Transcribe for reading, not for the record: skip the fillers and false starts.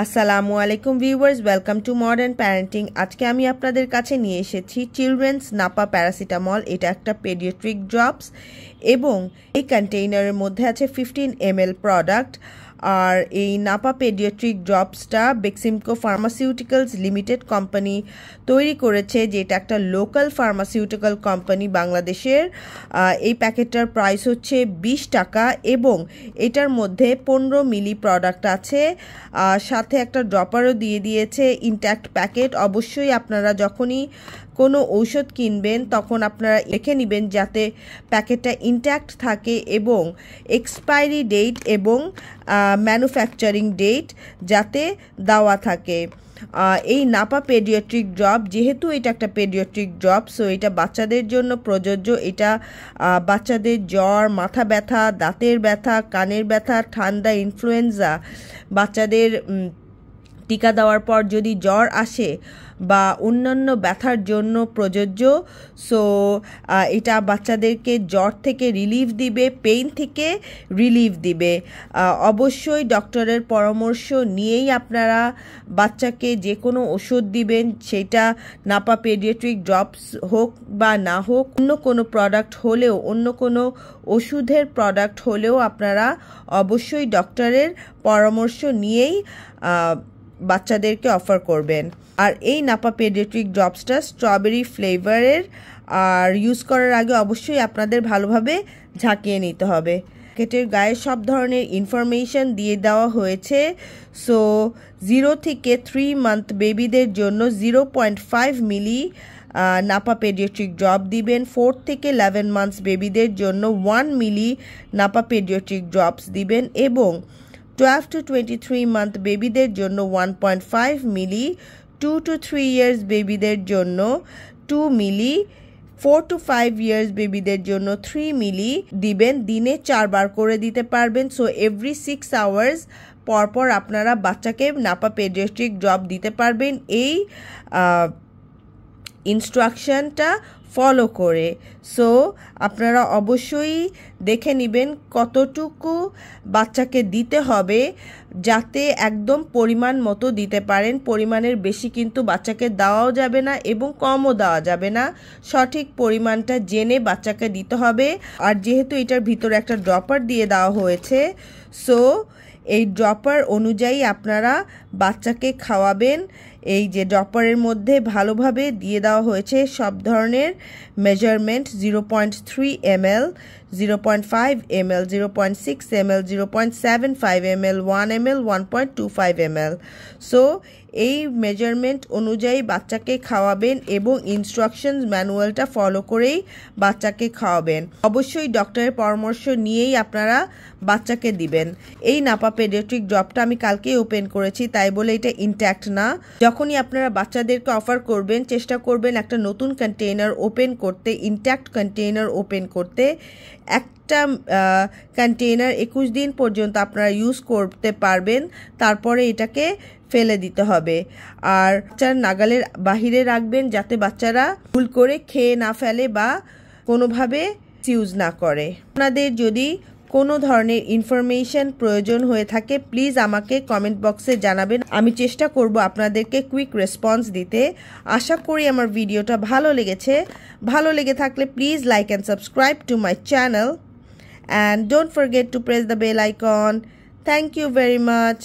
আসসালামু আলাইকুম viewers, welcome to modern parenting. আজকে আমি আপনাদের কাছে নিয়ে এসেছি চিলড্রেন্স নাপা প্যারাসিটামল। এটা একটা পেডিয়াট্রিক ড্রপস এবং এই কন্টেইনারের মধ্যে আছে 15 ml প্রোডাক্ট। আর এই নাপা পেডিয়াট্রিক ড্রপসটা বেক্সিমকো ফার্মাসিউটিক্যালস লিমিটেড কোম্পানি তৈরি করেছে, যেটা একটা লোকাল ফার্মাসিউটিক্যাল কোম্পানি বাংলাদেশের। এই প্যাকেটটার প্রাইস হচ্ছে 20 টাকা এবং এটার মধ্যে 15 মিলি প্রোডাক্ট আছে। সাথে একটা ড্রপারও দিয়ে দিয়েছে, ইনট্যাক্ট প্যাকেট। অবশ্যই আপনারা যখনই কোনো ঔষধ কিনবেন তখন আপনারা লিখে নেবেন যাতে প্যাকেটটা ইনট্যাক্ট থাকে এবং এক্সপায়ারি ডেট এবং ম্যানুফ্যাকচারিং ডেট যাতে দেওয়া থাকে। এই নাপা পেডিয়াট্রিক ড্রপ, যেহেতু এটা একটা পেডিয়াট্রিক ড্রপ, সো এটা বাচ্চাদের জন্য প্রযোজ্য। এটা বাচ্চাদের জ্বর, মাথা ব্যথা, দাঁতের ব্যথা, কানের ব্যথা, ঠান্ডা, ইনফ্লুয়েঞ্জা, বাচ্চাদের টিকা দেওয়ার পর যদি জ্বর আসে বা অন্যান্য ব্যথার জন্য প্রযোজ্য। সো এটা বাচ্চাদেরকে জ্বর থেকে রিলিফ দিবে, পেইন থেকে রিলিফ দিবে। অবশ্যই ডক্টরের পরামর্শ নিয়েই আপনারা বাচ্চাকে যে কোনো ওষুধ দিবেন, সেটা নাপা পেডিয়াট্রিক ড্রপস হোক বা না হোক, অন্য কোনো প্রোডাক্ট হলেও, অন্য কোনো ওষুধের প্রোডাক্ট হলেও আপনারা অবশ্যই ডক্টরের পরামর্শ নিয়েই বাচ্চাদেরকে অফার করবেন। আর এই নাপা পেডিয়াট্রিক ড্রপসটা স্ট্রবেরি ফ্লেভারের। আর ইউজ করার আগে অবশ্যই আপনাদের ভালোভাবে ঝাঁকিয়ে নিতে হবে। প্যাকেটের গায়ে সব ধরনের ইনফরমেশন দিয়ে দেওয়া হয়েছে। সো 0 থেকে 3 মান্থ বেবিদের জন্য 0.5 মিলি নাপা পেডিয়াট্রিক ড্রপ দিবেন। 4 থেকে 11 মান্থস বেবিদের জন্য 1 মিলি নাপা পেডিয়াট্রিক ড্রপস দিবেন এবং 12 to 23 মান্থ বেবিদের জন্য 1.5 মিলি, 2 to 3 ইয়ার্স বেবিদের জন্য 2 মিলি, 4 to 5 ইয়ার্স বেবিদের জন্য 3 মিলি দিবেন। দিনে 4 বার করে দিতে পারবেন। সো এভরি 6 আওয়ার্স পরপর আপনারা বাচ্চাকে নাপা পেডিয়াট্রিক ড্রপ দিতে পারবেন এই ইনস্ট্রাকশনটা ফলো করে। সো আপনারা অবশ্যই দেখে নেবেন কতটুকু বাচ্চাকে দিতে হবে, যাতে একদম পরিমাণ মতো দিতে পারেন। পরিমাণের বেশি কিন্তু বাচ্চাকে দেওয়াও যাবে না এবং কমও দেওয়া যাবে না। সঠিক পরিমাণটা জেনে বাচ্চাকে দিতে হবে। আর যেহেতু এটার ভিতরে একটা ড্রপার দিয়ে দেওয়া হয়েছে, সো এই ড্রপার অনুযায়ী আপনারা বাচ্চাকে খাওয়াবেন। এই যে ড্রপারের মধ্যে ভালোভাবে দিয়ে দেওয়া হয়েছে সব ধরনের measurement, 0.3 ml, 0.5 ml, 0.6 ml, 0.75 ml, 1 ml, 1.25 ml। So এই মেজারমেন্ট অনুযায়ী বাচ্চাকে খাওয়াবেন এবং ইনস্ট্রাকশন ম্যানুয়ালটা ফলো করেই বাচ্চাকে খাওয়াবেন। অবশ্যই ডক্টরের পরামর্শ নিয়েই আপনারা বাচ্চাকে দিবেন। এই নাপা পেডিয়াট্রিক ড্রপটা আমি কালকেই ওপেন করেছি, তাই বলে এটা ইনট্যাক্ট না। যখনই আপনারা বাচ্চাদেরকে অফার করবেন, চেষ্টা করবেন একটা নতুন কন্টেইনার ওপেন করতে, ইনট্যাক্ট কন্টেইনার ওপেন করতে। একটা কন্টেইনার 21 দিন পর্যন্ত আপনারা ইউজ করতে পারবেন, তারপরে এটাকে ফেলে দিতে হবে। আর বাচ্চার নাগালের বাহিরে রাখবেন যাতে বাচ্চারা ভুল করে খেয়ে না ফেলে বা কোনোভাবে ইউজ না করে। আপনাদের যদি কোনো ধরনের ইনফরমেশন প্রয়োজন হয়ে থাকে, প্লিজ আমাকে কমেন্ট বক্সে জানাবেন। আমি চেষ্টা করব আপনাদেরকে কুইক রেসপন্স দিতে। আশা করি আমার ভিডিওটা ভালো লেগেছে। ভালো লেগে থাকলে please like and subscribe to my channel and don't forget to press the bell icon. Thank you very much.